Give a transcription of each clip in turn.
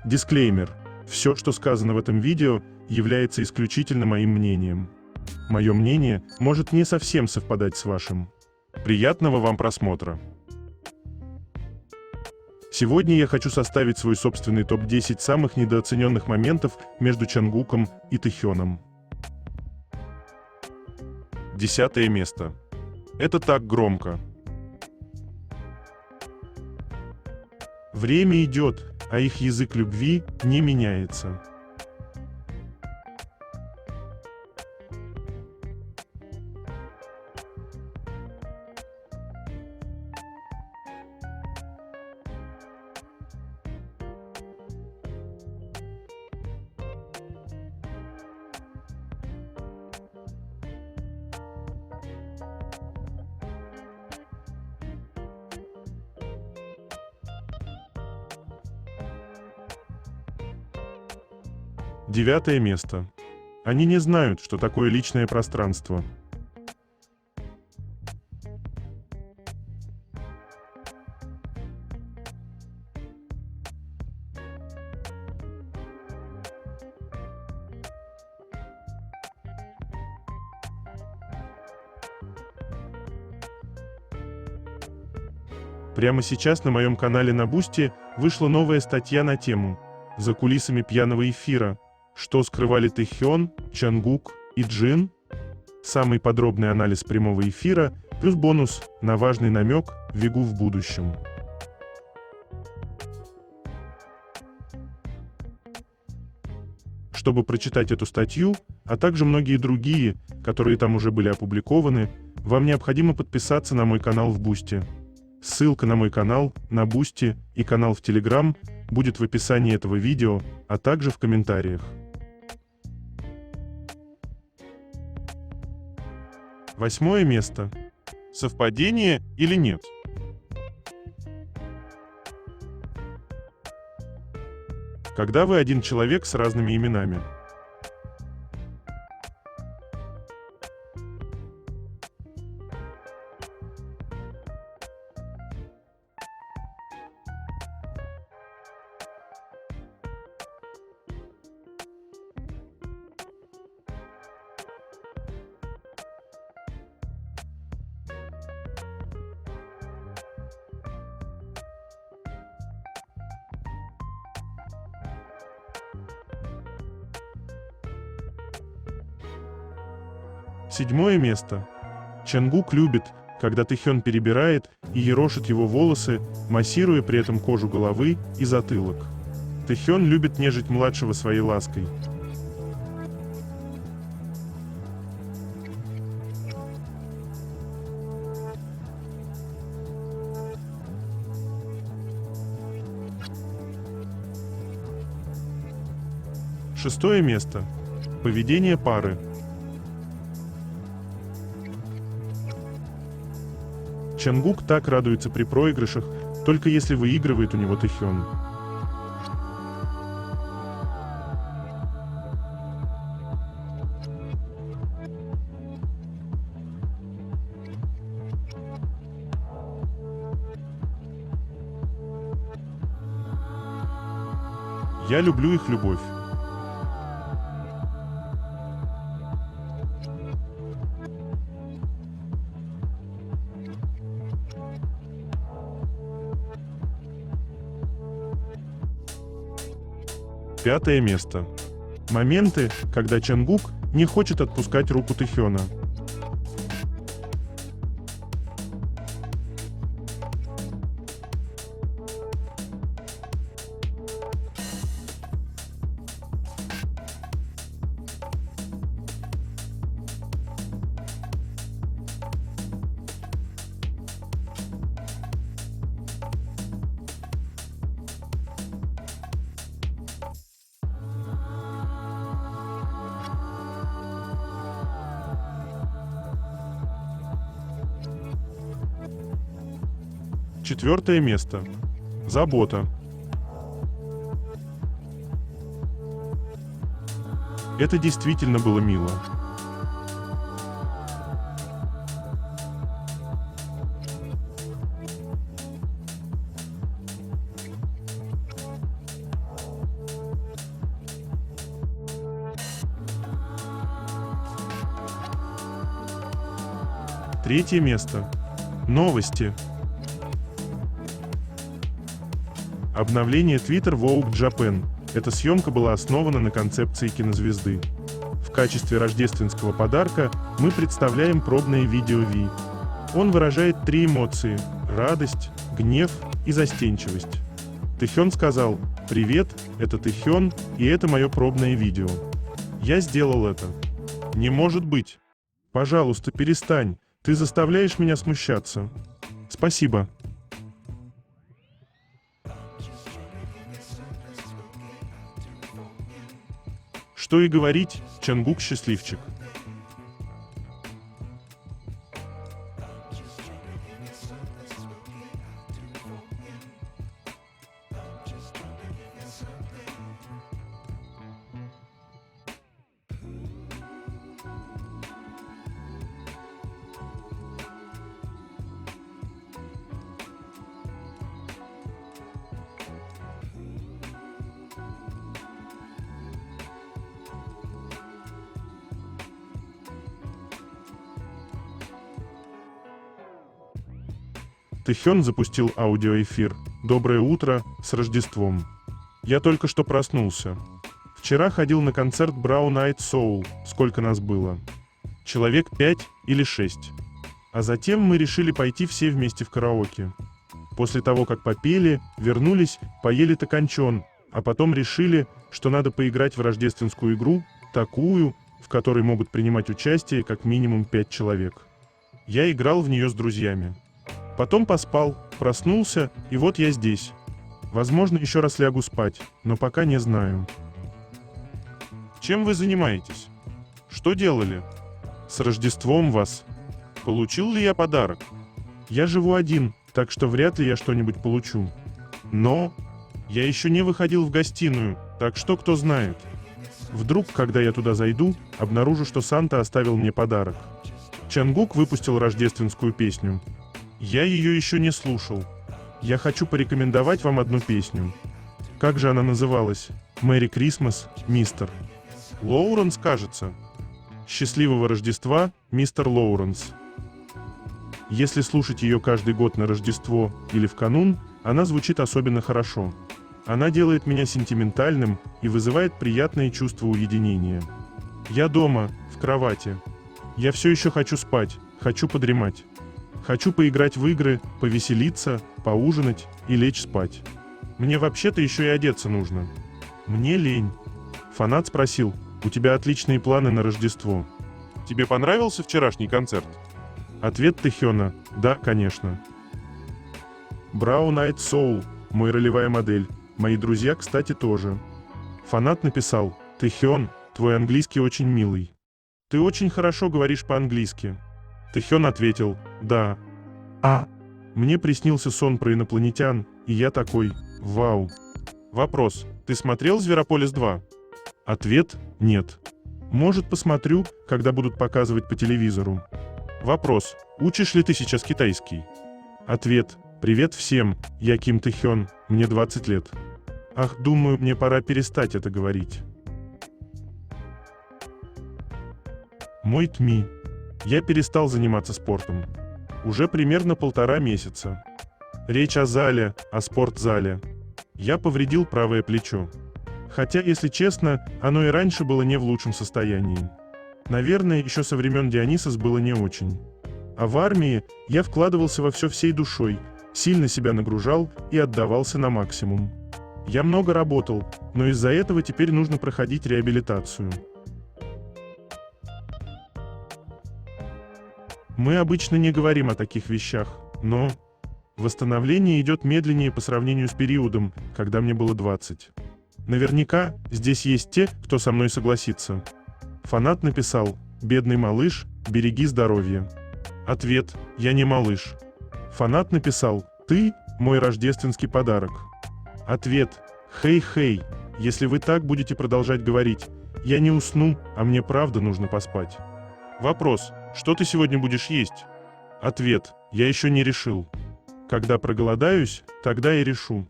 Дисклеймер. Все, что сказано в этом видео, является исключительно моим мнением. Мое мнение может не совсем совпадать с вашим. Приятного вам просмотра. Сегодня я хочу составить свой собственный топ-10 самых недооцененных моментов между Чангуком и Тэхёном. 10 место. Это так громко. Время идет, а их язык любви не меняется. Девятое место. Они не знают, что такое личное пространство. Прямо сейчас на моем канале на Бусти вышла новая статья на тему «За кулисами пьяного эфира. Что скрывали Тэхён, Чангук и Джин?» Самый подробный анализ прямого эфира, плюс бонус на важный намек Вигу в будущем. Чтобы прочитать эту статью, а также многие другие, которые там уже были опубликованы, вам необходимо подписаться на мой канал в Бусти. Ссылка на мой канал, на Бусти и канал в Телеграм будет в описании этого видео, а также в комментариях. 8 место. Совпадение или нет? Когда вы один человек с разными именами? Седьмое место. Чангук любит, когда Тэхён перебирает и ерошит его волосы, массируя при этом кожу головы и затылок. Тэхён любит нежить младшего своей лаской. Шестое место. Поведение пары. Чангук так радуется при проигрышах, только если выигрывает у него Тэхён. Я люблю их любовь. Пятое место. Моменты, когда Чангук не хочет отпускать руку Тэхёна. Четвертое место. Забота. Это действительно было мило. Третье место. Новости. Обновление Twitter Vogue Japan. Эта съемка была основана на концепции кинозвезды. В качестве рождественского подарка мы представляем пробное видео Ви. Он выражает 3 эмоции – радость, гнев и застенчивость. Тэхён сказал: «Привет, это Тэхён, и это мое пробное видео. Я сделал это». Не может быть. Пожалуйста, перестань. Ты заставляешь меня смущаться. Спасибо. Что и говорить, Чангук счастливчик. Тэхён запустил аудиоэфир. Доброе утро, с Рождеством. Я только что проснулся. Вчера ходил на концерт Brown Eyed Soul. Сколько нас было? Человек 5 или 6. А затем мы решили пойти все вместе в караоке. После того, как попели, вернулись, поели токанчон, а потом решили, что надо поиграть в рождественскую игру, такую, в которой могут принимать участие как минимум 5 человек. Я играл в нее с друзьями. Потом поспал, проснулся, и вот я здесь. Возможно, еще раз лягу спать, но пока не знаю. Чем вы занимаетесь? Что делали? С Рождеством вас. Получил ли я подарок? Я живу один, так что вряд ли я что-нибудь получу. Но я еще не выходил в гостиную, так что кто знает. Вдруг, когда я туда зайду, обнаружу, что Санта оставил мне подарок. Чангук выпустил рождественскую песню. Я ее еще не слушал. Я хочу порекомендовать вам одну песню. Как же она называлась? «Мэри Крисмас, мистер». Лоуренс, кажется. «Счастливого Рождества, мистер Лоуренс». Если слушать ее каждый год на Рождество или в канун, она звучит особенно хорошо. Она делает меня сентиментальным и вызывает приятное чувство уединения. Я дома, в кровати. Я все еще хочу спать, хочу подремать. Хочу поиграть в игры, повеселиться, поужинать и лечь спать. Мне вообще-то еще и одеться нужно. Мне лень. Фанат спросил: «У тебя отличные планы на Рождество. Тебе понравился вчерашний концерт?» Ответ Тэхёна: «Да, конечно». Brown Eyed Soul, мой ролевая модель. Мои друзья, кстати, тоже. Фанат написал: «Тэхён, твой английский очень милый. Ты очень хорошо говоришь по-английски». Тэхён ответил: «Да». Мне приснился сон про инопланетян, и я такой: «Вау». Вопрос: ты смотрел «Зверополис 2»? Ответ: нет. Может, посмотрю, когда будут показывать по телевизору. Вопрос: учишь ли ты сейчас китайский? Ответ: привет всем, я Ким Тэхён, мне 20 лет. Ах, думаю, мне пора перестать это говорить. Мой ТМИ. Я перестал заниматься спортом. Уже примерно 1,5 месяца. Речь о зале, о спортзале. Я повредил правое плечо. Хотя, если честно, оно и раньше было не в лучшем состоянии. Наверное, еще со времен Дионисос было не очень. А в армии я вкладывался во все всей душой, сильно себя нагружал и отдавался на максимум. Я много работал, но из-за этого теперь нужно проходить реабилитацию. Мы обычно не говорим о таких вещах, но восстановление идет медленнее по сравнению с периодом, когда мне было 20. Наверняка здесь есть те, кто со мной согласится. Фанат написал: «Бедный малыш, береги здоровье». Ответ: я не малыш. Фанат написал: «Ты – мой рождественский подарок». Ответ: «Хей-хей, если вы так будете продолжать говорить, я не усну, а мне правда нужно поспать». Вопрос: что ты сегодня будешь есть? Ответ: я еще не решил. Когда проголодаюсь, тогда и решу.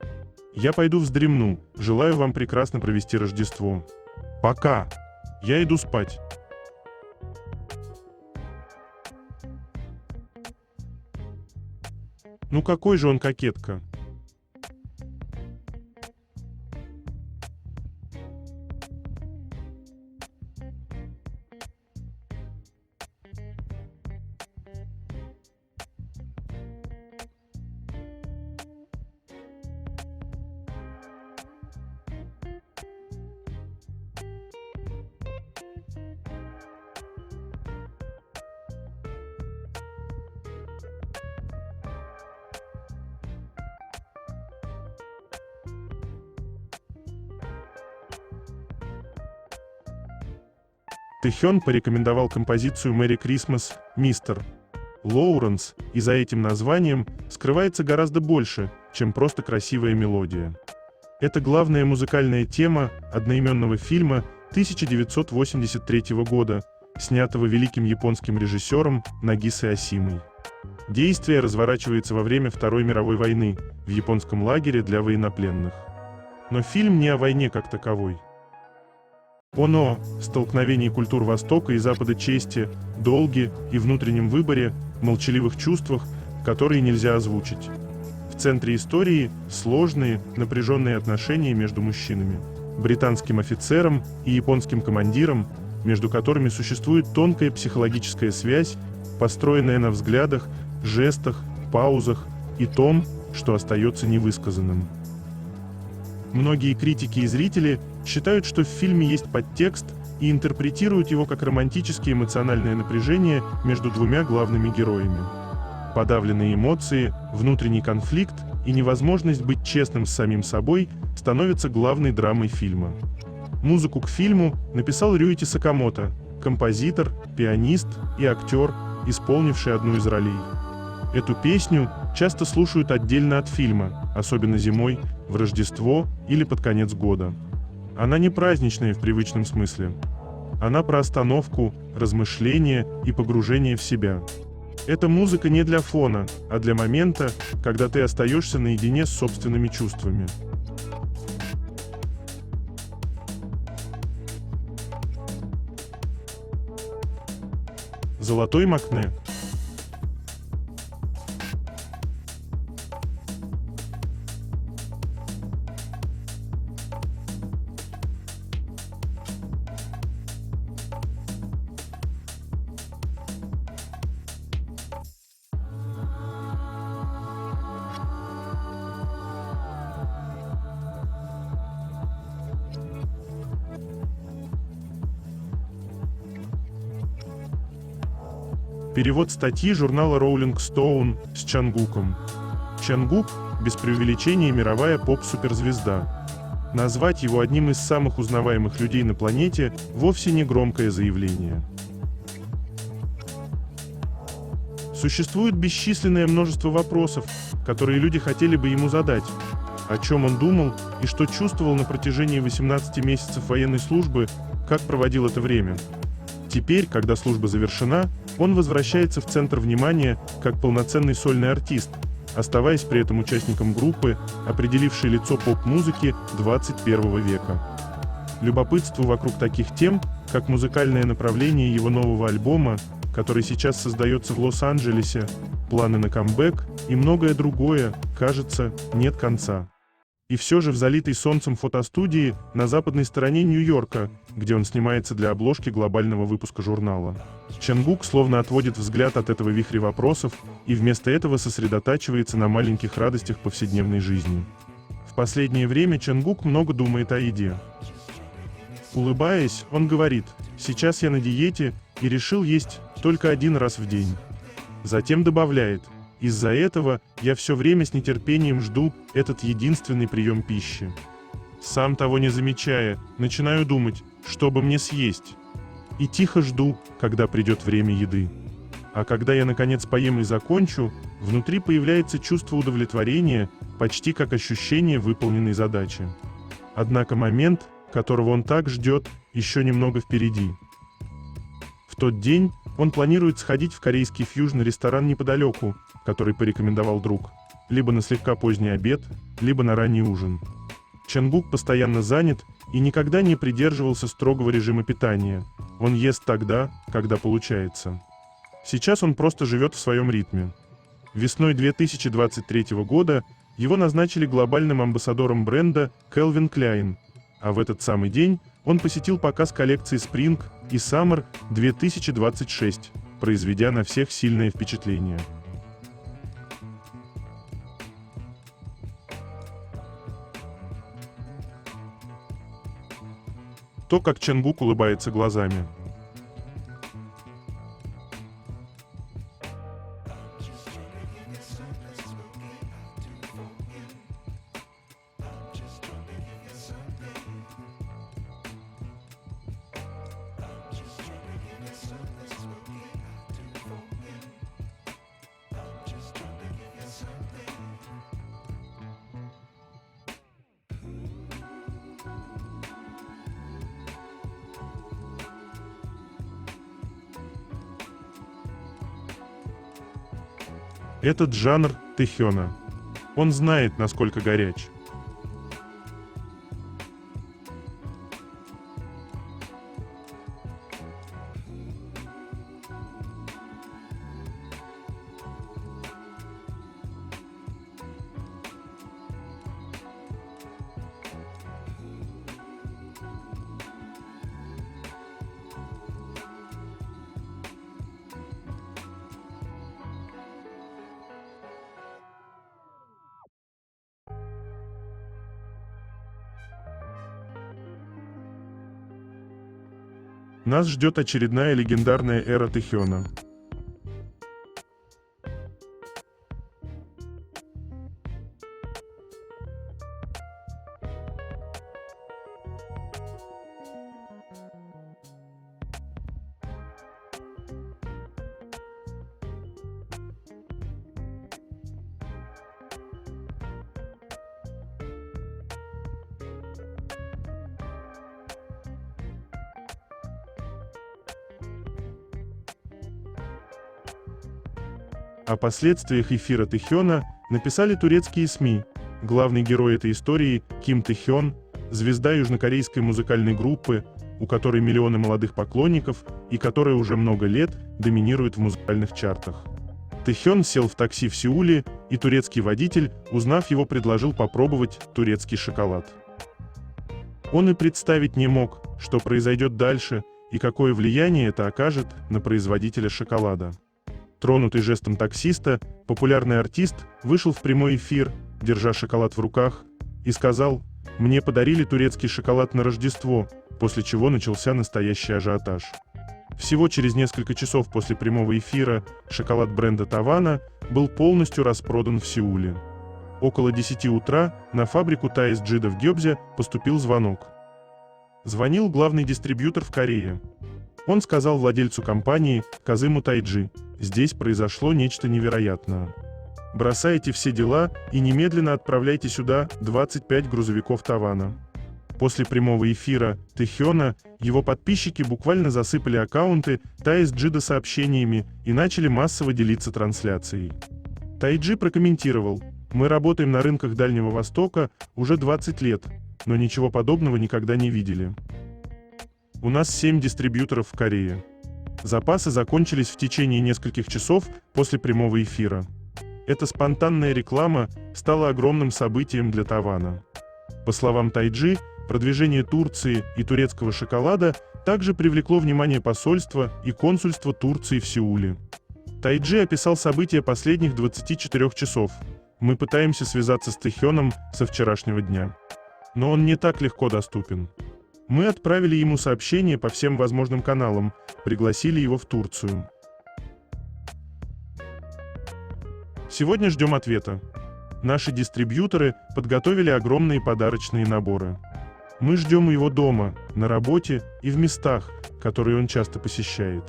Я пойду вздремну. Желаю вам прекрасно провести Рождество. Пока. Я иду спать. Ну какой же он кокетка? Тэхён порекомендовал композицию «Merry Christmas, Мистер Лоуренс», и за этим названием скрывается гораздо больше, чем просто красивая мелодия. Это главная музыкальная тема одноименного фильма 1983 года, снятого великим японским режиссером Нагисой Осимой. Действие разворачивается во время Второй мировой войны в японском лагере для военнопленных. Но фильм не о войне как таковой. Он о столкновении культур Востока и Запада, чести, долге и внутреннем выборе, молчаливых чувствах, которые нельзя озвучить. В центре истории сложные, напряженные отношения между мужчинами, британским офицером и японским командиром, между которыми существует тонкая психологическая связь, построенная на взглядах, жестах, паузах и том, что остается невысказанным. Многие критики и зрители считают, что в фильме есть подтекст, и интерпретируют его как романтическое эмоциональное напряжение между двумя главными героями. Подавленные эмоции, внутренний конфликт и невозможность быть честным с самим собой становятся главной драмой фильма. Музыку к фильму написал Рюити Сакамото, композитор, пианист и актер, исполнивший одну из ролей. Эту песню часто слушают отдельно от фильма, особенно зимой, в Рождество или под конец года. Она не праздничная в привычном смысле. Она про остановку, размышление и погружение в себя. Эта музыка не для фона, а для момента, когда ты остаешься наедине с собственными чувствами. Золотой Макне. Перевод статьи журнала Rolling Stone с Чангуком. Чангук, без преувеличения, мировая поп-суперзвезда. Назвать его одним из самых узнаваемых людей на планете вовсе не громкое заявление. Существует бесчисленное множество вопросов, которые люди хотели бы ему задать. О чем он думал и что чувствовал на протяжении 18 месяцев военной службы, как проводил это время. Теперь, когда служба завершена, он возвращается в центр внимания как полноценный сольный артист, оставаясь при этом участником группы, определившей лицо поп-музыки 21 века. Любопытству вокруг таких тем, как музыкальное направление его нового альбома, который сейчас создается в Лос-Анджелесе, планы на камбэк и многое другое, кажется, нет конца. И все же в залитой солнцем фотостудии на западной стороне Нью-Йорка, где он снимается для обложки глобального выпуска журнала, Чангук словно отводит взгляд от этого вихря вопросов и вместо этого сосредотачивается на маленьких радостях повседневной жизни. В последнее время Чангук много думает о еде. Улыбаясь, он говорит: «Сейчас я на диете и решил есть только один раз в день». Затем добавляет: «Из-за этого я все время с нетерпением жду этот единственный прием пищи. Сам того не замечая, начинаю думать, что бы мне съесть. И тихо жду, когда придет время еды. А когда я наконец поем и закончу, внутри появляется чувство удовлетворения, почти как ощущение выполненной задачи. Однако момент, которого он так ждет, еще немного впереди». В тот день он планирует сходить в корейский фьюжн ресторан неподалеку, который порекомендовал друг, либо на слегка поздний обед, либо на ранний ужин. Чангук постоянно занят и никогда не придерживался строгого режима питания. Он ест тогда, когда получается. Сейчас он просто живет в своем ритме. Весной 2023 года его назначили глобальным амбассадором бренда Calvin Klein, а в этот самый день он посетил показ коллекции Spring и Summer 2026, произведя на всех сильное впечатление. То, как Чангук улыбается глазами. Этот жанр тэхёна. Он знает, насколько горяч. Нас ждет очередная легендарная эра тэхёна. О последствиях эфира тэхёна написали турецкие СМИ. Главный герой этой истории Ким Тэхён, звезда южнокорейской музыкальной группы, у которой миллионы молодых поклонников и которая уже много лет доминирует в музыкальных чартах. Тэхён сел в такси в Сеуле, и турецкий водитель, узнав его, предложил попробовать турецкий шоколад. Он и представить не мог, что произойдет дальше и какое влияние это окажет на производителя шоколада. Тронутый жестом таксиста, популярный артист вышел в прямой эфир, держа шоколад в руках, и сказал: «Мне подарили турецкий шоколад на Рождество», после чего начался настоящий ажиотаж. Всего через несколько часов после прямого эфира шоколад бренда Тавана был полностью распродан в Сеуле. Около 10 утра на фабрику TSG в Гёбзе поступил звонок. Звонил главный дистрибьютор в Корее. Он сказал владельцу компании, Казыму Тайджи: «Здесь произошло нечто невероятное. Бросайте все дела и немедленно отправляйте сюда 25 грузовиков Тавана». После прямого эфира тэхёна его подписчики буквально засыпали аккаунты TSG сообщениями и начали массово делиться трансляцией. Тайджи прокомментировал: «Мы работаем на рынках Дальнего Востока уже 20 лет, но ничего подобного никогда не видели. У нас 7 дистрибьюторов в Корее. Запасы закончились в течение нескольких часов после прямого эфира. Эта спонтанная реклама стала огромным событием для Тавана». По словам Тайджи, продвижение Турции и турецкого шоколада также привлекло внимание посольства и консульства Турции в Сеуле. Тайджи описал события последних 24 часов. «Мы пытаемся связаться с тэхёном со вчерашнего дня. Но он не так легко доступен. Мы отправили ему сообщение по всем возможным каналам, пригласили его в Турцию. Сегодня ждем ответа. Наши дистрибьюторы подготовили огромные подарочные наборы. Мы ждем его дома, на работе и в местах, которые он часто посещает.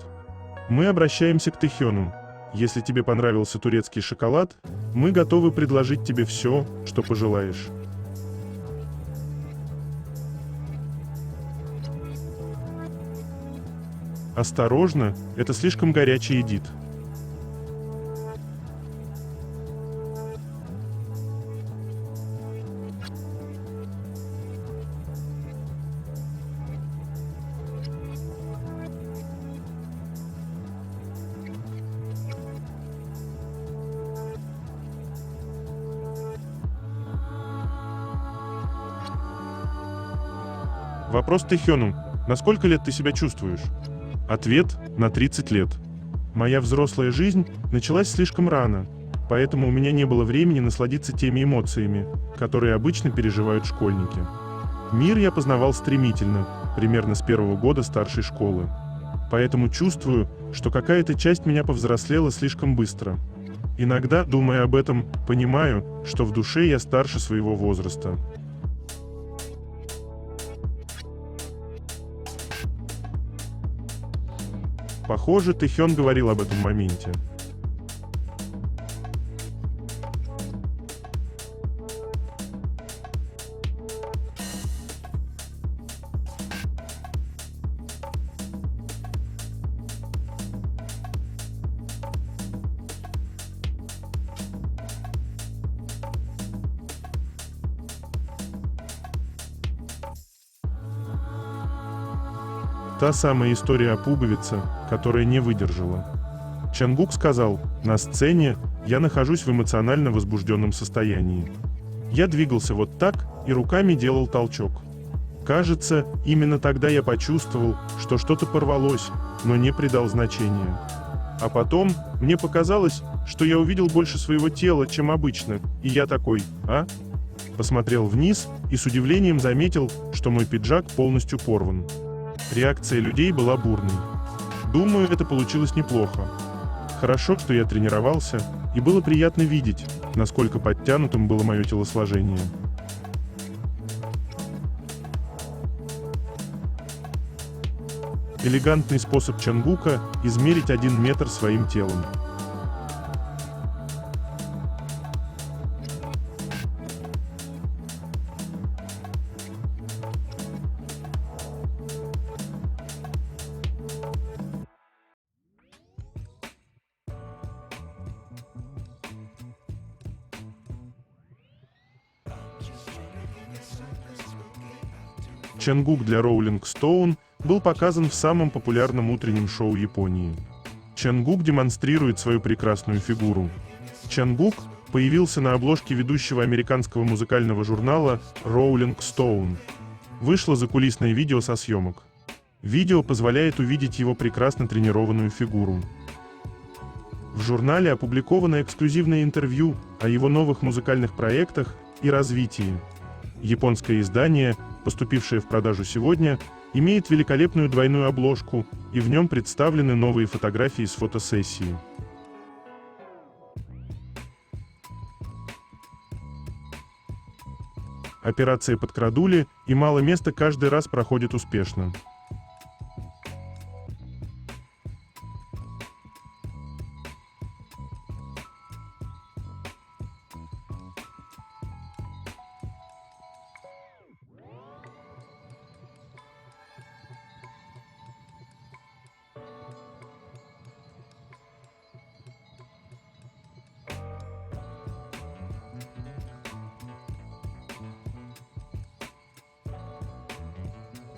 Мы обращаемся к тэхёну. Если тебе понравился турецкий шоколад, мы готовы предложить тебе все, что пожелаешь». Осторожно, это слишком горячий эдит. Вопрос Тэхёну: на сколько лет ты себя чувствуешь? Ответ: на 30 лет. Моя взрослая жизнь началась слишком рано, поэтому у меня не было времени насладиться теми эмоциями, которые обычно переживают школьники. Мир я познавал стремительно, примерно с первого года старшей школы. Поэтому чувствую, что какая-то часть меня повзрослела слишком быстро. Иногда, думая об этом, понимаю, что в душе я старше своего возраста. Похоже, Тэхён говорил об этом моменте. Та самая история о пуговице, которая не выдержала. Чангук сказал: «На сцене я нахожусь в эмоционально возбужденном состоянии. Я двигался вот так и руками делал толчок. Кажется, именно тогда я почувствовал, что что-то порвалось, но не придал значения. А потом мне показалось, что я увидел больше своего тела, чем обычно, и я такой: а?» Посмотрел вниз и с удивлением заметил, что мой пиджак полностью порван. Реакция людей была бурной. Думаю, это получилось неплохо. Хорошо, что я тренировался, и было приятно видеть, насколько подтянутым было мое телосложение. Элегантный способ Чангука измерить 1 метр своим телом. Чангук для Rolling Stone был показан в самом популярном утреннем шоу Японии. Чангук демонстрирует свою прекрасную фигуру. Чангук появился на обложке ведущего американского музыкального журнала Rolling Stone. Вышло закулисное видео со съемок. Видео позволяет увидеть его прекрасно тренированную фигуру. В журнале опубликовано эксклюзивное интервью о его новых музыкальных проектах и развитии. Японское издание, поступившее в продажу сегодня, имеет великолепную двойную обложку, и в нем представлены новые фотографии с фотосессии. Операция подкрадули, и мало места каждый раз проходит успешно.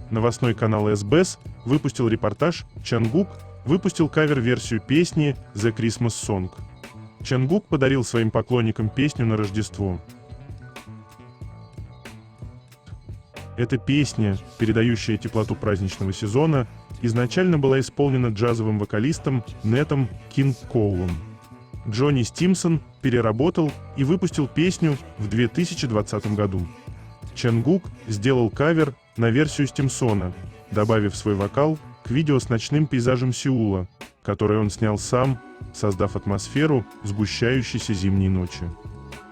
Новостной канал СБС выпустил репортаж «Чангук выпустил кавер-версию песни «The Christmas Song». Чангук подарил своим поклонникам песню на Рождество. Эта песня, передающая теплоту праздничного сезона, изначально была исполнена джазовым вокалистом Нэтом Кинг Коулом. Джонни Стимсон переработал и выпустил песню в 2020 году. Чангук сделал кавер на версию Стимсона, добавив свой вокал к видео с ночным пейзажем Сеула, которое он снял сам, создав атмосферу сгущающейся зимней ночи.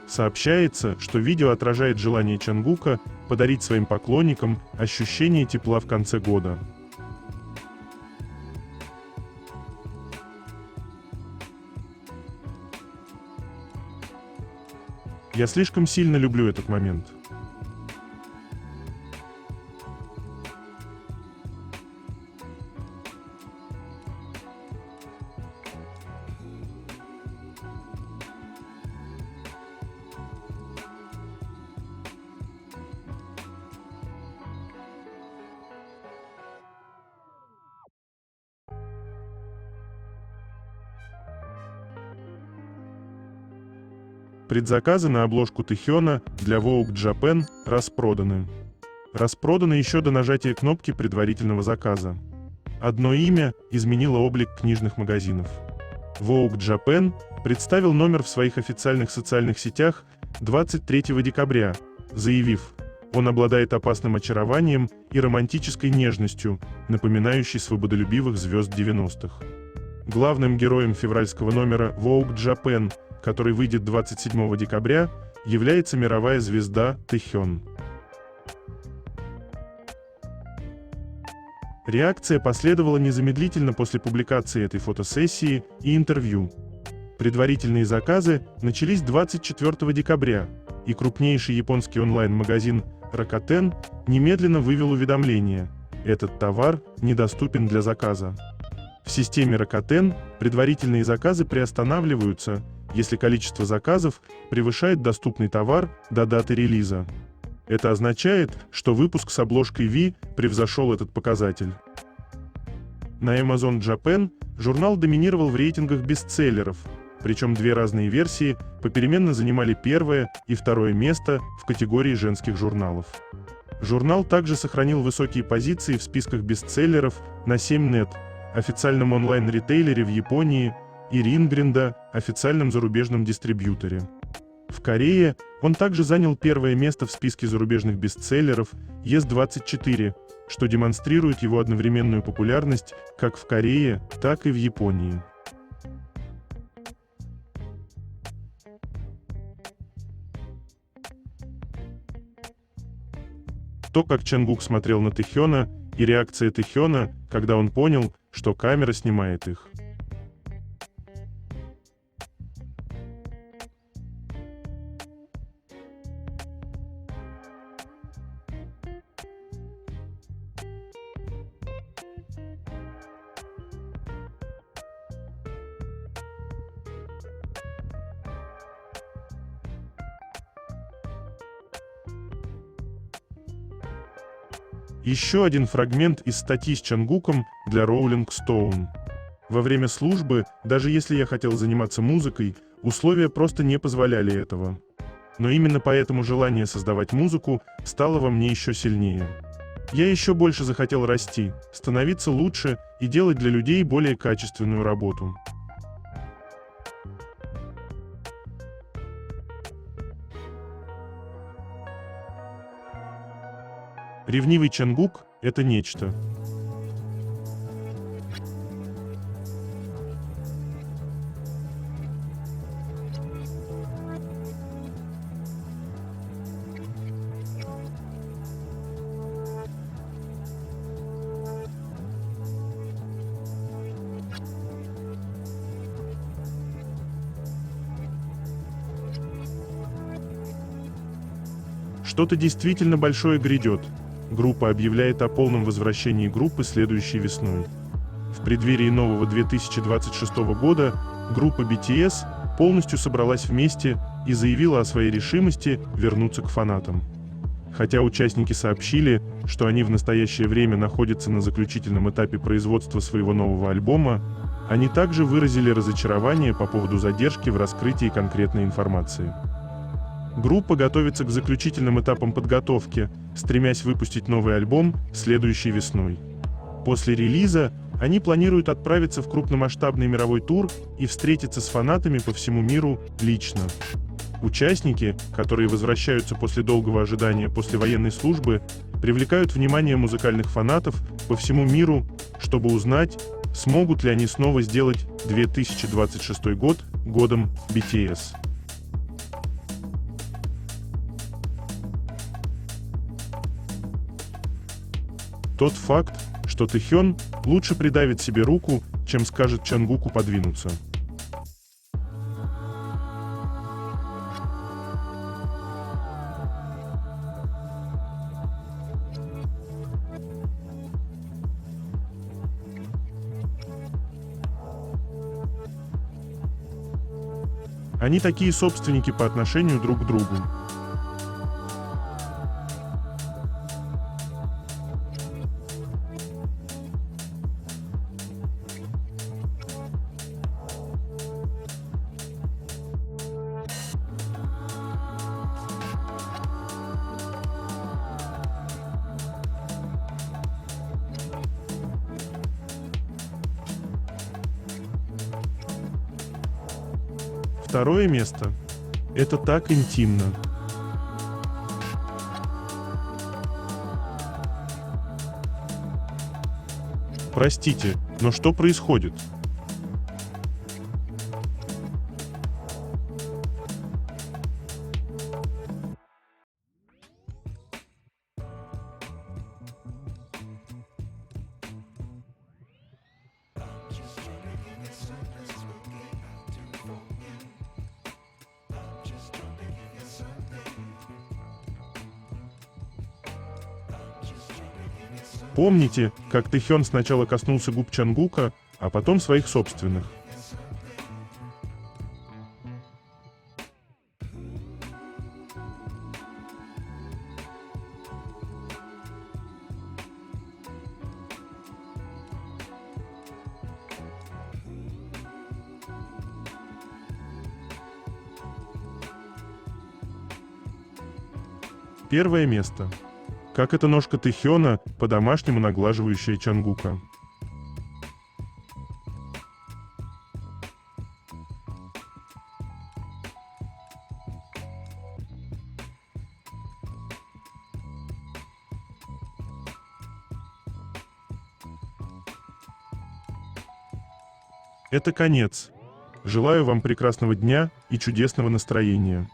Сообщается, что видео отражает желание Чангука подарить своим поклонникам ощущение тепла в конце года. Я слишком сильно люблю этот момент. Предзаказы на обложку Тэхёна для Vogue Japan распроданы. распродано еще до нажатия кнопки предварительного заказа. Одно имя изменило облик книжных магазинов. Vogue Japan представил номер в своих официальных социальных сетях 23 декабря, заявив: он обладает опасным очарованием и романтической нежностью, напоминающей свободолюбивых звезд 90-х. Главным героем февральского номера Vogue Japan, который выйдет 27 декабря, является мировая звезда Тэхён. Реакция последовала незамедлительно после публикации этой фотосессии и интервью. Предварительные заказы начались 24 декабря, и крупнейший японский онлайн-магазин Rakuten немедленно вывел уведомление: этот товар недоступен для заказа. В системе Rakuten предварительные заказы приостанавливаются, если количество заказов превышает доступный товар до даты релиза. Это означает, что выпуск с обложкой V превзошел этот показатель. На Amazon Japan журнал доминировал в рейтингах бестселлеров, причем две разные версии попеременно занимали первое и второе место в категории женских журналов. Журнал также сохранил высокие позиции в списках бестселлеров на 7net, официальном онлайн-ритейлере в Японии, и Ringbrand, официальном зарубежном дистрибьюторе. В Корее он также занял первое место в списке зарубежных бестселлеров YES24, что демонстрирует его одновременную популярность как в Корее, так и в Японии. То, как Чангук смотрел на Тэхёна, и реакция Тэхёна, когда он понял, что камера снимает их. Еще один фрагмент из статьи с Чангуком для Rolling Stone. Во время службы, даже если я хотел заниматься музыкой, условия просто не позволяли этого. Но именно поэтому желание создавать музыку стало во мне еще сильнее. Я еще больше захотел расти, становиться лучше и делать для людей более качественную работу. Ревнивый Чангук — это нечто. Что-то действительно большое грядет. Группа объявляет о полном возвращении группы следующей весной. В преддверии нового 2026 года группа BTS полностью собралась вместе и заявила о своей решимости вернуться к фанатам. Хотя участники сообщили, что они в настоящее время находятся на заключительном этапе производства своего нового альбома, они также выразили разочарование по поводу задержки в раскрытии конкретной информации. Группа готовится к заключительным этапам подготовки, стремясь выпустить новый альбом следующей весной. После релиза они планируют отправиться в крупномасштабный мировой тур и встретиться с фанатами по всему миру лично. Участники, которые возвращаются после долгого ожидания после военной службы, привлекают внимание музыкальных фанатов по всему миру, чтобы узнать, смогут ли они снова сделать 2026 год годом BTS. Тот факт, что Тэхён лучше придавит себе руку, чем скажет Чангуку подвинуться. Они такие собственники по отношению друг к другу. Второе место. Это так интимно. Простите, но что происходит? Помните, как Тэхён сначала коснулся губ Чангука, а потом своих собственных? Первое место. Как эта ножка Тэхёна, по-домашнему наглаживающая Чангука. Это конец. Желаю вам прекрасного дня и чудесного настроения.